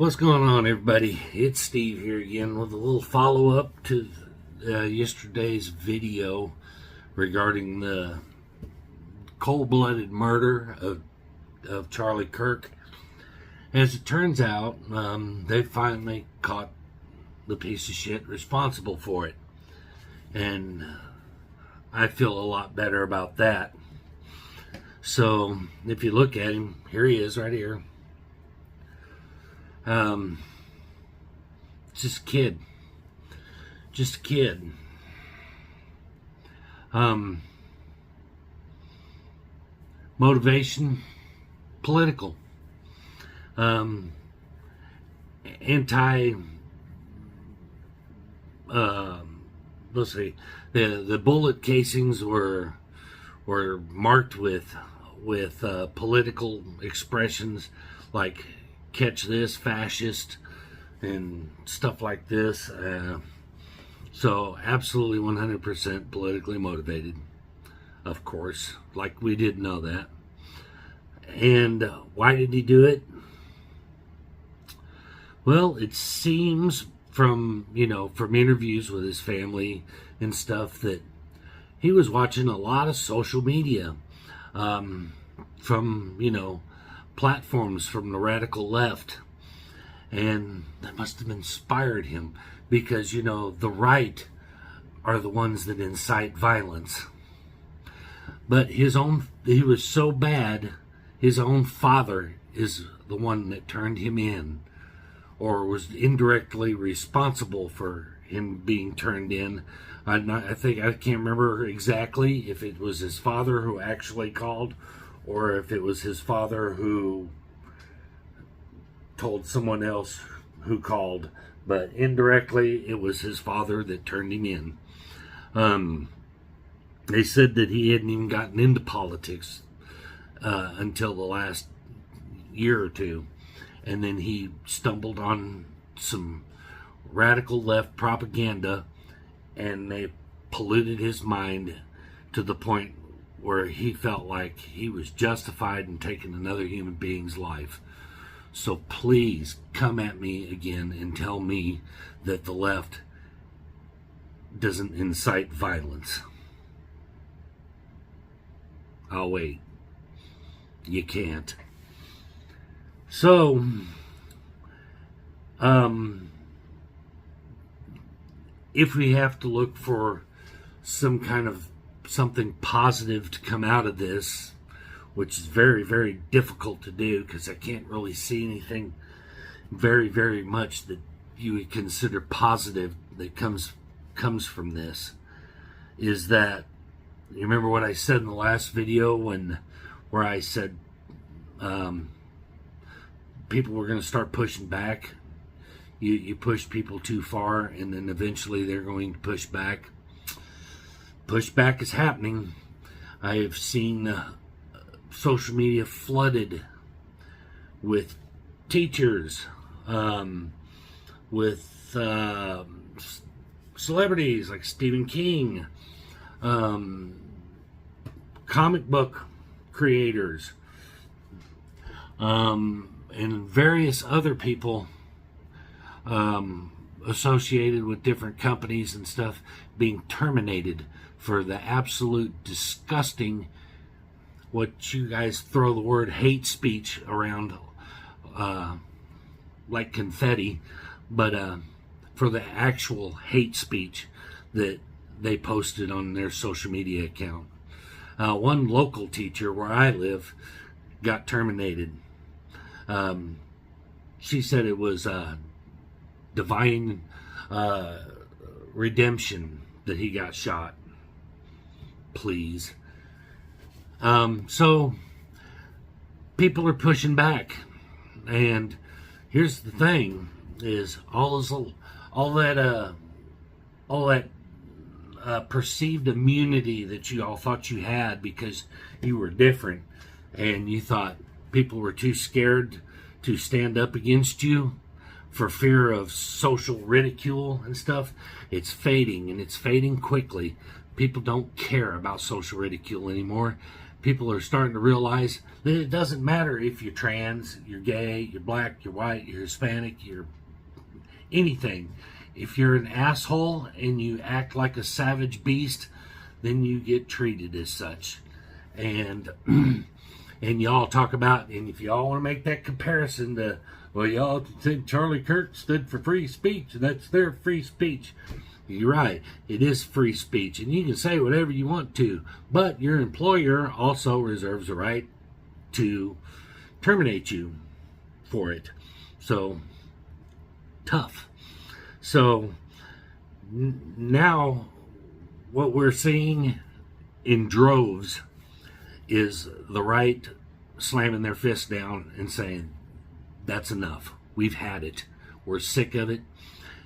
What's going on, everybody? It's Steve here again with a little follow-up to yesterday's video regarding the cold-blooded murder of Charlie Kirk. As it turns out, they finally caught the piece of shit responsible for it. And I feel a lot better about that. So, if you look at him, here he is right here. Just a kid. Just a kid. Motivation, political. Let's see. The bullet casings were marked with political expressions like "catch this, fascist," and stuff like this. So absolutely 100% politically motivated, of course, like we did know that. And why did he do it? Well, it seems from interviews with his family and stuff that he was watching a lot of social media from platforms from the radical left, and that must have inspired him, because the right are the ones that incite violence. But he was so bad, his own father is the one that turned him in, or was indirectly responsible for him being turned in. I can't remember exactly if it was his father who actually called, or if it was his father who told someone else who called, but indirectly it was his father that turned him in. They said that he hadn't even gotten into politics until the last year or two, and then he stumbled on some radical left propaganda, and they polluted his mind to the point where he felt like he was justified in taking another human being's life. So please come at me again and tell me that the left doesn't incite violence. I'll wait. You can't. So, if we have to look for some kind of something positive to come out of this, which is very, very difficult to do, because I can't really see anything very, very much that you would consider positive that comes from this, is that, you remember what I said in the last video where I said people were going to start pushing back. You push people too far, and then eventually they're going to push back. Pushback is happening. I have seen social media flooded with teachers, with celebrities like Stephen King, comic book creators, and various other people associated with different companies and stuff being terminated for the absolute disgusting, what you guys throw the word hate speech around like confetti, but for the actual hate speech that they posted on their social media account. One local teacher where I live got terminated. She said it was divine redemption that he got shot. Please. So people are pushing back, and here's the thing: is all that perceived immunity that you all thought you had because you were different, and you thought people were too scared to stand up against you for fear of social ridicule and stuff. It's fading, and it's fading quickly. People don't care about social ridicule anymore. people are starting to realize that it doesn't matter if you're trans, you're gay, you're black, you're white, you're Hispanic, you're anything. If you're an asshole and you act like a savage beast, then you get treated as such. And and y'all talk about, and if y'all want to make that comparison to, well, y'all think Charlie Kirk stood for free speech, and that's their free speech. You're right, it is free speech, and you can say whatever you want to, but your employer also reserves the right to terminate you for it. So, tough. So, now what we're seeing in droves is the right slamming their fist down and saying, that's enough. We've had it. We're sick of it.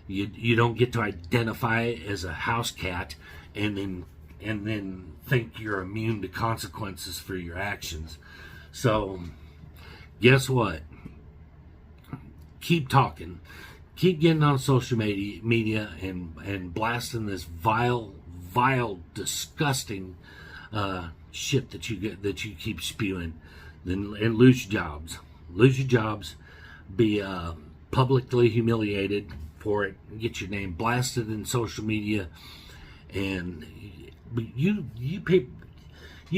You don't get to identify as a house cat and then think you're immune to consequences for your actions. So guess what? Keep talking. Keep getting on social media and blasting this vile, disgusting shit that you keep spewing. And lose your jobs. Lose your jobs. Be publicly humiliated for it, get your name blasted in social media, and you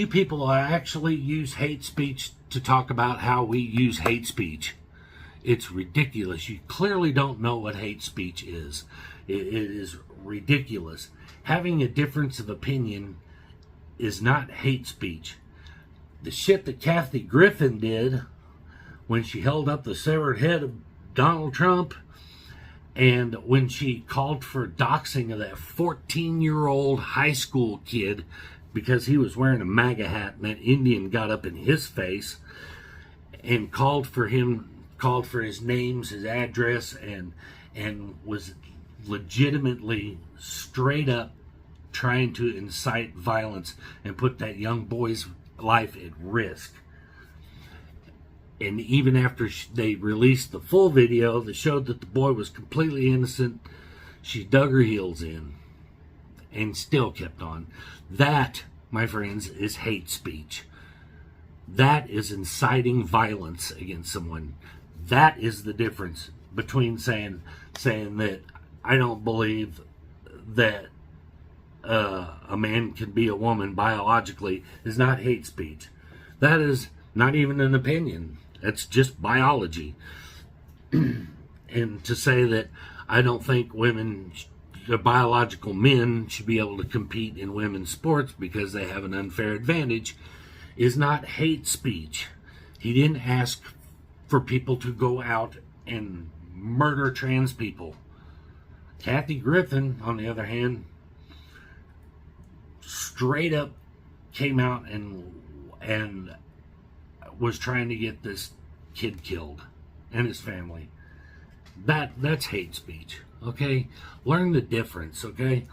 people actually use hate speech to talk about how we use hate speech. It's ridiculous. You clearly don't know what hate speech is. It is ridiculous. Having a difference of opinion is not hate speech. The shit that Kathy Griffin did when she held up the severed head of Donald Trump, and when she called for doxing of that 14-year-old high school kid because he was wearing a MAGA hat and that Indian got up in his face and called for his names, his address, and was legitimately straight up trying to incite violence and put that young boy's life at risk. And even after they released the full video that showed that the boy was completely innocent, she dug her heels in and still kept on. That, my friends, is hate speech. That is inciting violence against someone. That is the difference between saying that I don't believe that a man can be a woman biologically is not hate speech. That is not even an opinion. That's just biology. And to say that I don't think biological men should be able to compete in women's sports because they have an unfair advantage is not hate speech. He didn't ask for people to go out and murder trans people. Kathy Griffin, on the other hand, straight up came out and was trying to get this kid killed and his family. That's hate speech. Okay, learn the difference. Okay,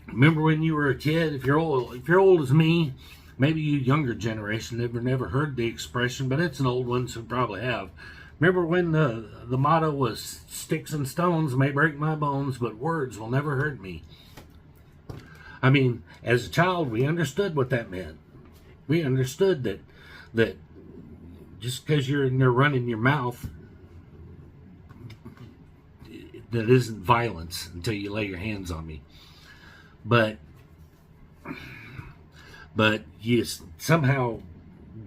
remember when you were a kid? If you're old as me, maybe you younger generation never heard the expression, but it's an old one, so probably have. Remember when the motto was "Sticks and stones may break my bones, but words will never hurt me." I mean, as a child, we understood what that meant. We understood that just because you're in there running your mouth, that isn't violence until you lay your hands on me. But yes, somehow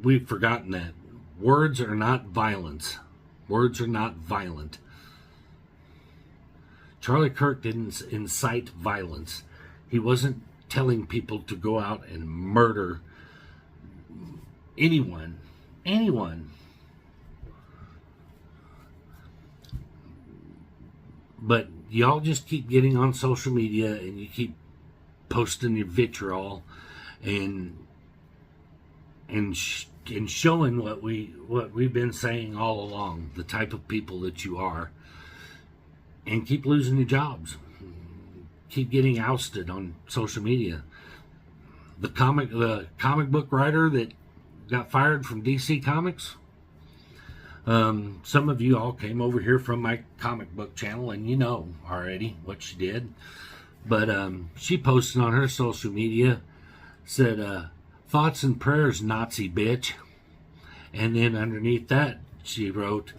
we've forgotten that words are not violence. Words are not violent. Charlie Kirk didn't incite violence. He wasn't telling people to go out and murder anyone. But y'all just keep getting on social media and you keep posting your vitriol and showing what we've been saying all along, the type of people that you are, and keep losing your jobs. Keep getting ousted on social media. The comic book writer that got fired from DC Comics. Some of you all came over here from my comic book channel, and you know already what she did. But she posted on her social media, said, thoughts and prayers, Nazi bitch. And then underneath that, she wrote,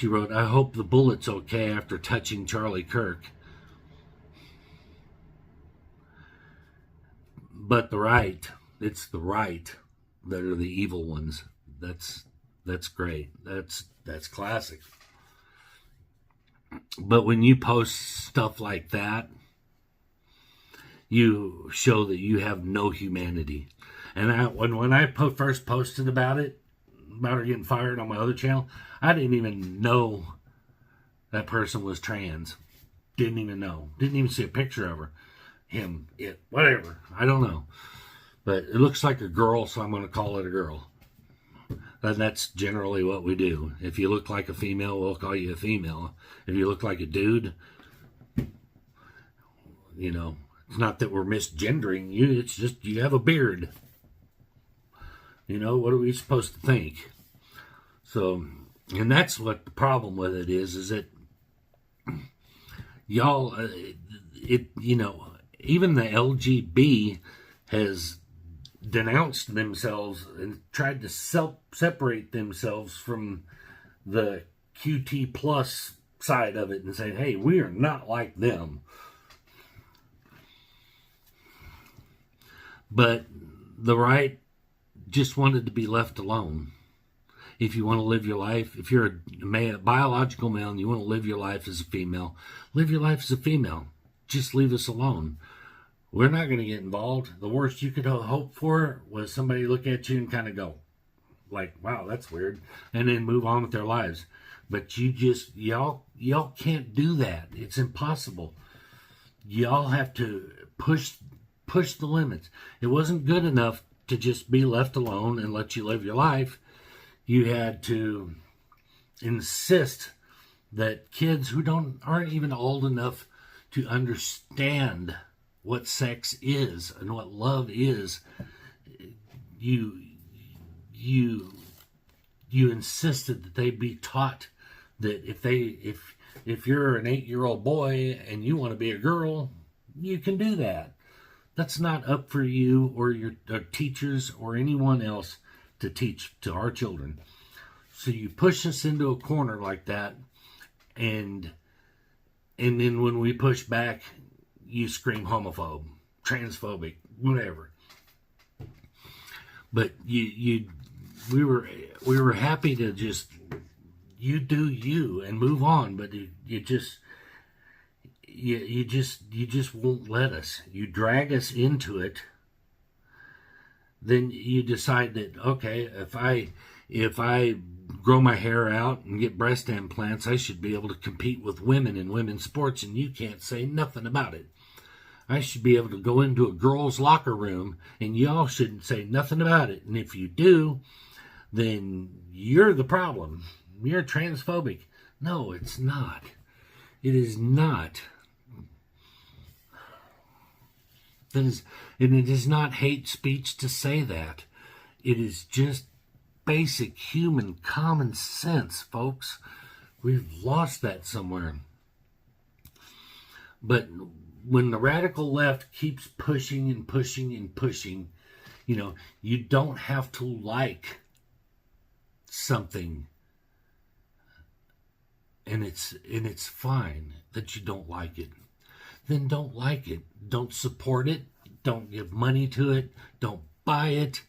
I hope the bullet's okay after touching Charlie Kirk. But the right, it's the right that are the evil ones. That's great. That's classic. But when you post stuff like that, you show that you have no humanity. And when I first posted about her getting fired on my other channel, I didn't even know that person was trans. Didn't even know. Didn't even see a picture of her. Him, it, whatever. I don't know. But it looks like a girl, so I'm going to call it a girl. And that's generally what we do. If you look like a female, we'll call you a female. If you look like a dude, you know, it's not that we're misgendering you. It's just you have a beard. You know, what are we supposed to think? So, and that's what the problem with it is that y'all, you know, even the LGB has denounced themselves and tried to separate themselves from the QT plus side of it and say, hey, we are not like them. But the right just wanted to be left alone. If you want to live your life, if you're a biological male and you want to live your life as a female, live your life as a female. Just leave us alone. We're not going to get involved. The worst you could hope for was somebody look at you and kind of go, like, wow, that's weird, and then move on with their lives. But y'all can't do that. It's impossible. Y'all have to push the limits. It wasn't good enough to just be left alone and let you live your life. You had to insist that kids who aren't even old enough to understand what sex is and what love is, you insisted that they be taught that if you're an 8-year-old boy and you want to be a girl, you can do that. That's not up for you or your teachers or anyone else to teach to our children. So you push us into a corner like that, and then when we push back, you scream homophobe, transphobic, whatever. But we were happy to just you do you and move on, but you just won't let us. You drag us into it. Then you decide that, okay, if I grow my hair out and get breast implants, I should be able to compete with women in women's sports, and you can't say nothing about it. I should be able to go into a girl's locker room, and y'all shouldn't say nothing about it. And if you do, then you're the problem. You're transphobic. No, it's not. It is not. And it is not hate speech to say that. It is just basic human common sense, folks. We've lost that somewhere. But when the radical left keeps pushing and pushing and pushing, you know, you don't have to like something. And it's fine that you don't like it. Then don't like it. Don't support it. Don't give money to it. Don't buy it.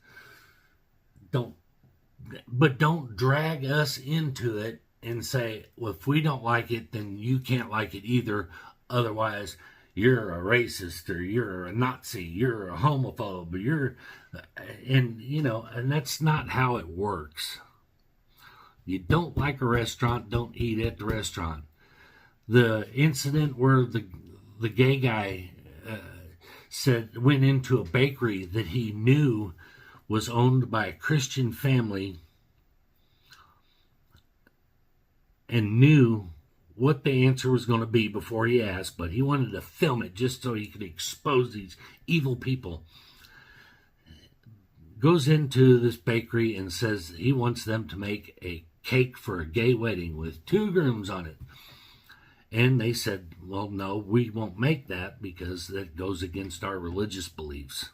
But don't drag us into it and say, well, if we don't like it, then you can't like it either. Otherwise, you're a racist, or you're a Nazi, you're a homophobe, or and that's not how it works. You don't like a restaurant, don't eat at the restaurant. The incident where the gay guy went into a bakery that he knew was owned by a Christian family and knew what the answer was going to be before he asked, but he wanted to film it just so he could expose these evil people. Goes into this bakery and says he wants them to make a cake for a gay wedding with 2 grooms on it. And they said, well, no, we won't make that because that goes against our religious beliefs.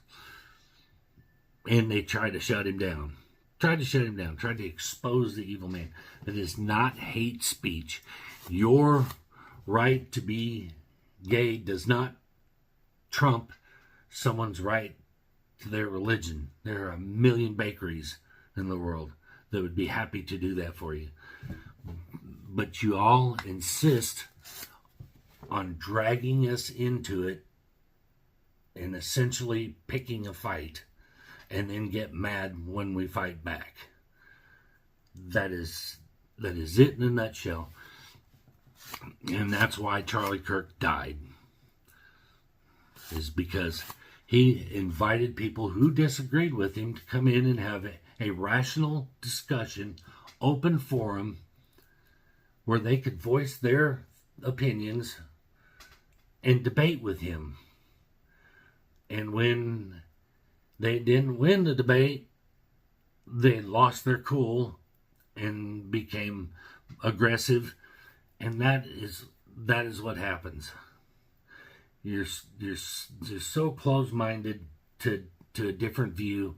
and they tried to shut him down. Tried to expose the evil man. That is not hate speech. Your right to be gay does not trump someone's right to their religion. There are a million bakeries in the world that would be happy to do that for you. But you all insist on dragging us into it and essentially picking a fight, and then get mad when we fight back. That is it in a nutshell. And that's why Charlie Kirk died. Is because he invited people who disagreed with him to come in and have a rational discussion, open forum, where they could voice their opinions and debate with him. And when they didn't win the debate, they lost their cool and became aggressive, and that is what happens. You're so close-minded to a different view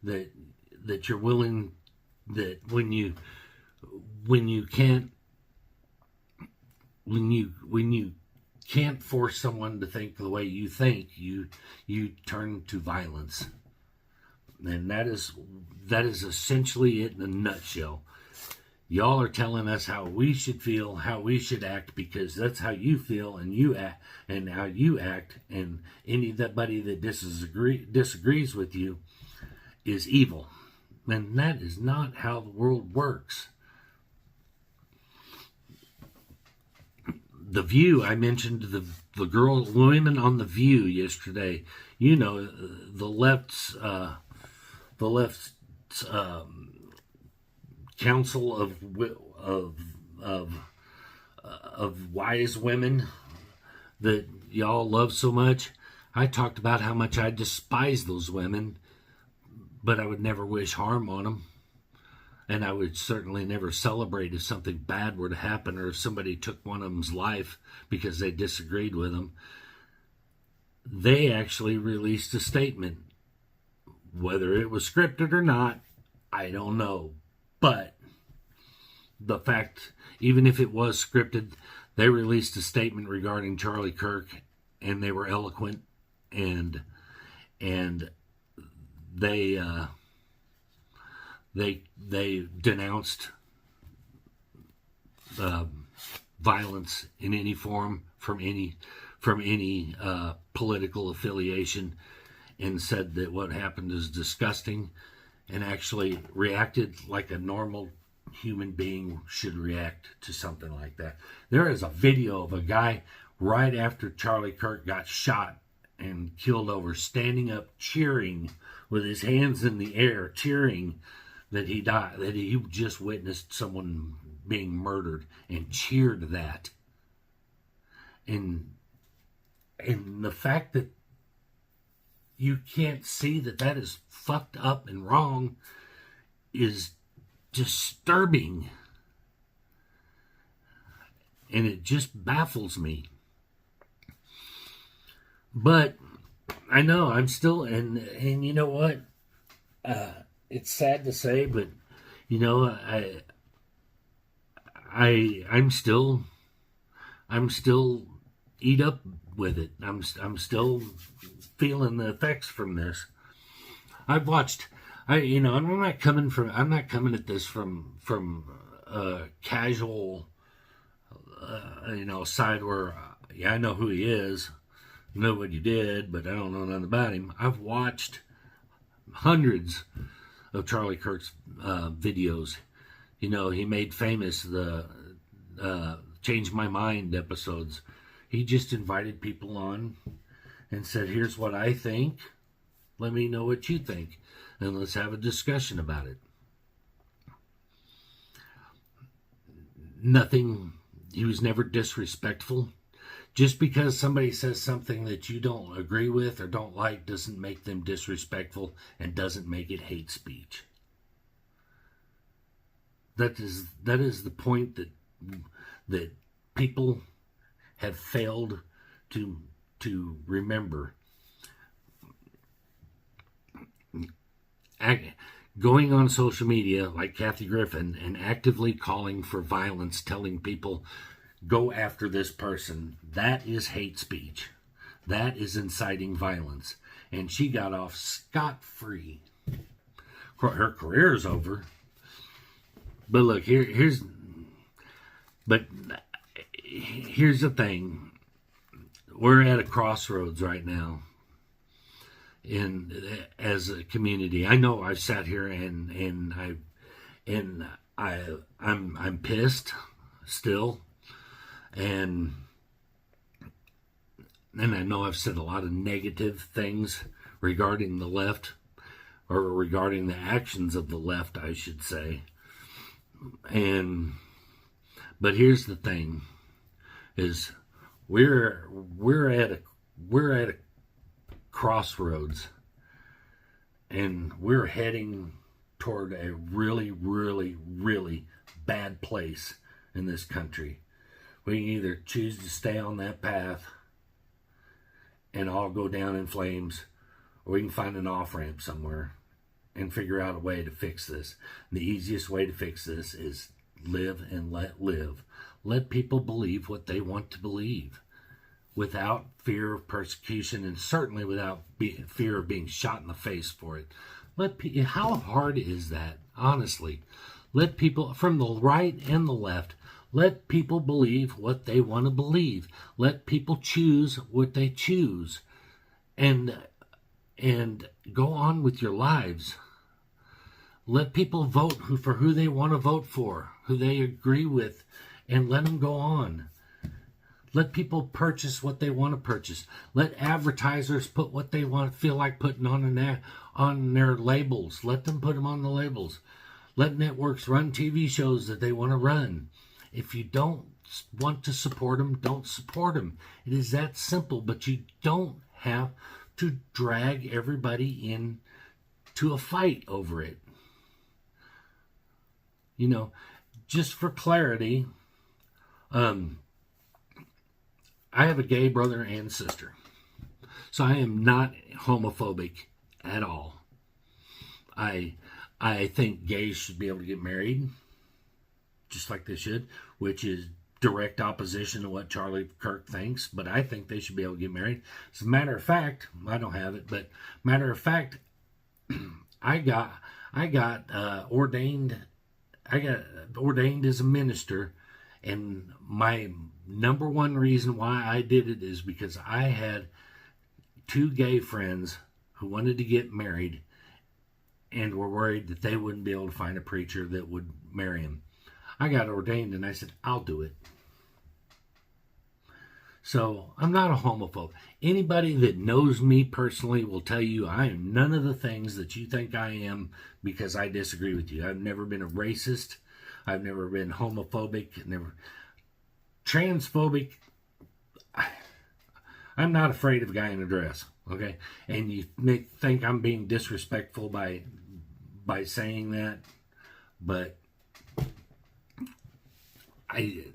that you're willing, that when you can't force someone to think the way you think, you turn to violence. And that is essentially it in a nutshell. Y'all are telling us how we should feel, how we should act, because that's how you feel and you act, and how you act, and anybody that disagrees with you is evil. And that is not how the world works. The View, I mentioned the women on The View yesterday. You know, the left's council of wise women that y'all love so much. I talked about how much I despise those women, but I would never wish harm on them. And I would certainly never celebrate if something bad were to happen, or if somebody took one of them's life because they disagreed with them. They actually released a statement. Whether it was scripted or not, I don't know. But the fact, even if it was scripted, they released a statement regarding Charlie Kirk, and they were eloquent, and they denounced violence in any form from any political affiliation, and said that what happened is disgusting, and actually reacted like a normal human being should react to something like that. There is a video of a guy right after Charlie Kirk got shot and killed over, standing up cheering with his hands in the air, cheering that he died, that he just witnessed someone being murdered, and cheered that. And the fact that you can't see that is fucked up and wrong is disturbing. And it just baffles me. But I know I'm still, and you know what? It's sad to say, but you know, I'm still eat up with it. I'm still feeling the effects from this. I've watched. I'm not coming at this from a casual, side where, yeah, I know who he is, I know what he did, but I don't know nothing about him. I've watched hundreds of Charlie Kirk's videos. You know, he made famous the Change My Mind episodes. He just invited people on and said, here's what I think. Let me know what you think, and let's have a discussion about it. Nothing, he was never disrespectful. Just because somebody says something that you don't agree with or don't like doesn't make them disrespectful, and doesn't make it hate speech. That is the point that people have failed to remember. going on social media like Kathy Griffin and actively calling for violence, telling people, go after this person, that is hate speech. That is inciting violence. And she got off scot-free. Her career is over. But look, here's the thing. We're at a crossroads right now as a community. I know I've sat here and I'm pissed still, and I know I've said a lot of negative things regarding the left, or regarding the actions of the left, I should say. But here's the thing: is we're at a crossroads, and we're heading toward a really, really, really bad place in this country. We can either choose to stay on that path and all go down in flames, or we can find an off-ramp somewhere and figure out a way to fix this. The easiest way to fix this is live and let live. Let people believe what they want to believe without fear of persecution, and certainly without fear of being shot in the face for it. How hard is that, honestly? Let people from the right and the left, let people believe what they want to believe. Let people choose what they choose, and go on with your lives. Let people vote for who they want to vote for, who they agree with, and let them go on. Let people purchase what they want to purchase. Let advertisers put what they feel like putting on their labels. Let them put them on the labels. Let networks run TV shows that they want to run. If you don't want to support them, don't support them. It is that simple, but you don't have to drag everybody in to a fight over it. You know, just for clarity, I have a gay brother and sister. So I am not homophobic at all. I think gays should be able to get married, just like they should, which is direct opposition to what Charlie Kirk thinks, but I think they should be able to get married. As a matter of fact, I don't have it, but matter of fact, I got ordained as a minister, and my number one reason why I did it is because I had two gay friends who wanted to get married and were worried that they wouldn't be able to find a preacher that would marry them. I got ordained and I said, I'll do it. So I'm not a homophobe. Anybody that knows me personally will tell you I am none of the things that you think I am because I disagree with you. I've never been a racist. I've never been homophobic, never transphobic. I'm not afraid of a guy in a dress, okay? And you may think I'm being disrespectful by saying that, but I'm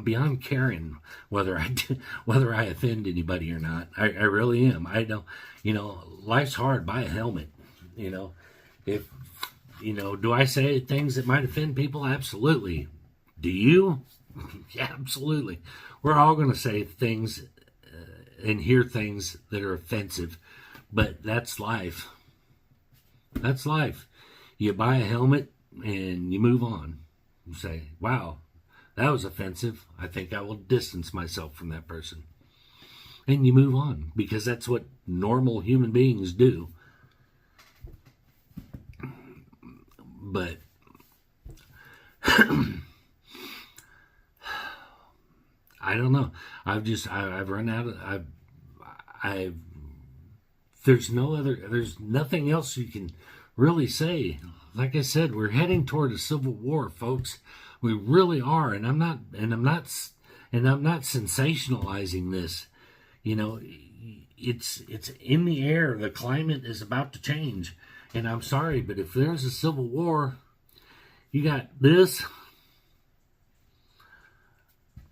beyond caring whether I offend anybody or not. I really am. I don't, life's hard. Buy a helmet. Do I say things that might offend people? Absolutely. Do you? Yeah, absolutely. We're all going to say things and hear things that are offensive, but that's life. That's life. You buy a helmet and you move on. You say, wow, that was offensive. I think I will distance myself from that person. And you move on, because that's what normal human beings do. But I don't know. I've run out of, there's nothing else you can really say. Like I said, we're heading toward a civil war, folks. We really are, and I'm not sensationalizing this. It's in the air. The climate is about to change, and I'm sorry, but if there's a civil war, you got this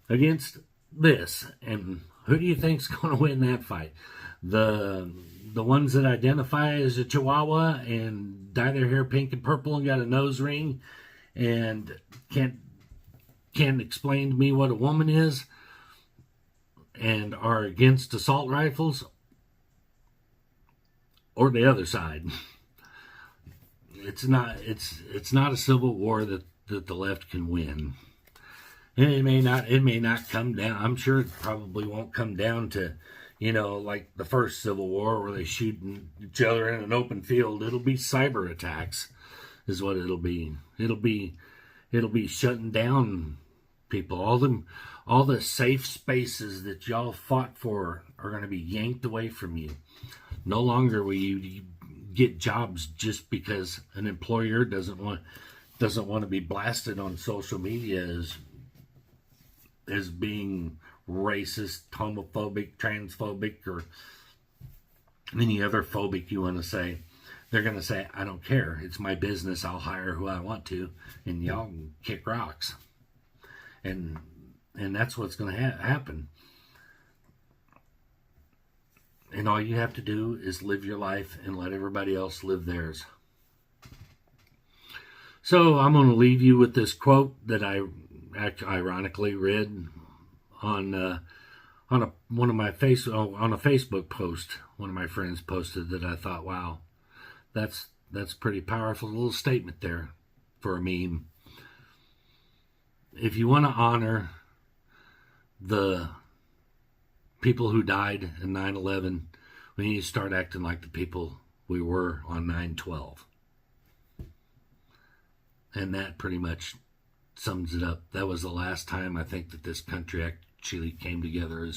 against this, and who do you think's going to win that fight? The the ones that identify as a Chihuahua and dye their hair pink and purple and got a nose ring and can't explain to me what a woman is and are against assault rifles, or the other side. It's not a civil war that the left can win. And it may not come down. I'm sure it probably won't come down to, like the first Civil War where they shoot each other in an open field. It'll be cyber attacks is what it'll be. It'll be shutting down people. All the safe spaces that y'all fought for are going to be yanked away from you. No longer will you get jobs just because an employer doesn't want to be blasted on social media as being racist, homophobic, transphobic, or any other phobic you want to say. They're going to say, I don't care. It's my business. I'll hire who I want to, and y'all can kick rocks. And that's what's going to happen. And all you have to do is live your life and let everybody else live theirs. So I'm going to leave you with this quote that I ironically read on a Facebook post. One of my friends posted that I thought, wow, that's pretty powerful. A little statement there for a meme. If you want to honor the people who died in 9/11, we need to start acting like the people we were on 9/12. And that pretty much sums it up. That was the last time I think that this country actually came together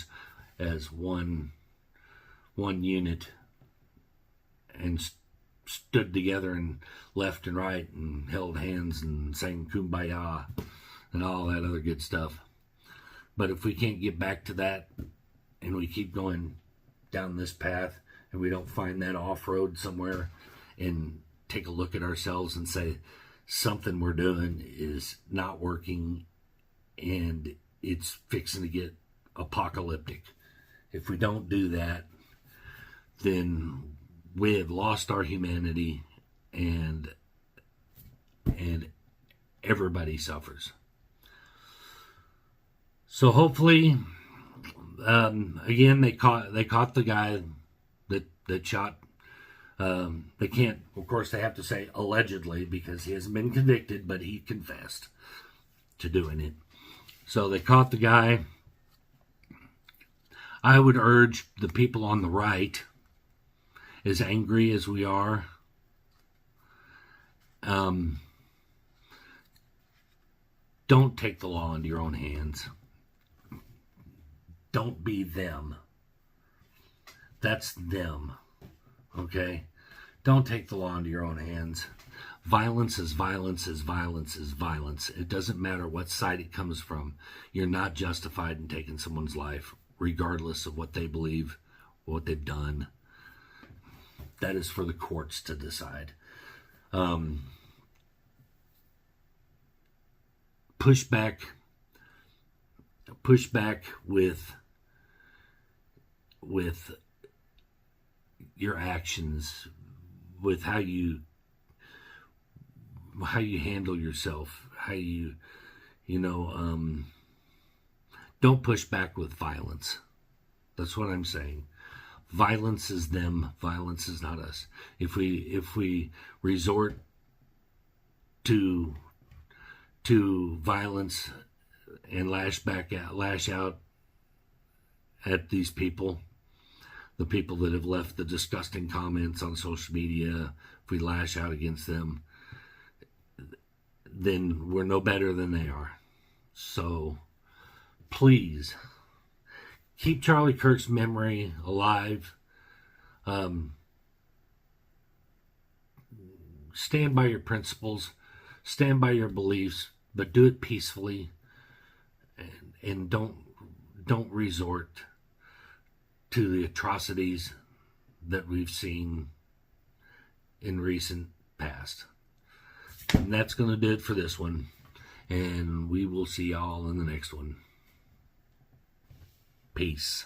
as one unit and stood together and left and right and held hands and sang Kumbaya and all that other good stuff. But if we can't get back to that and we keep going down this path and we don't find that off-road somewhere and take a look at ourselves and say, something we're doing is not working and it's fixing to get apocalyptic. If we don't do that, then we have lost our humanity and everybody suffers. So hopefully, again, they caught the guy that shot. They can't, of course, they have to say allegedly because he hasn't been convicted, but he confessed to doing it. So they caught the guy. I would urge the people on the right, as angry as we are, don't take the law into your own hands. Don't be them. That's them. Okay? Don't take the law into your own hands. Violence is violence is violence is violence. It doesn't matter what side it comes from. You're not justified in taking someone's life, regardless of what they believe, what they've done. That is for the courts to decide. Push back with your actions, with how you handle yourself, don't push back with violence. That's what I'm saying. Violence is them. Violence is not us. If we resort to violence and lash out at these people, the people that have left the disgusting comments on social media, if we lash out against them, then we're no better than they are. So please keep Charlie Kirk's memory alive. Stand by your principles, stand by your beliefs, but do it peacefully, and don't resort to the atrocities that we've seen in recent past. And that's going to do it for this one. And we will see y'all in the next one. Peace.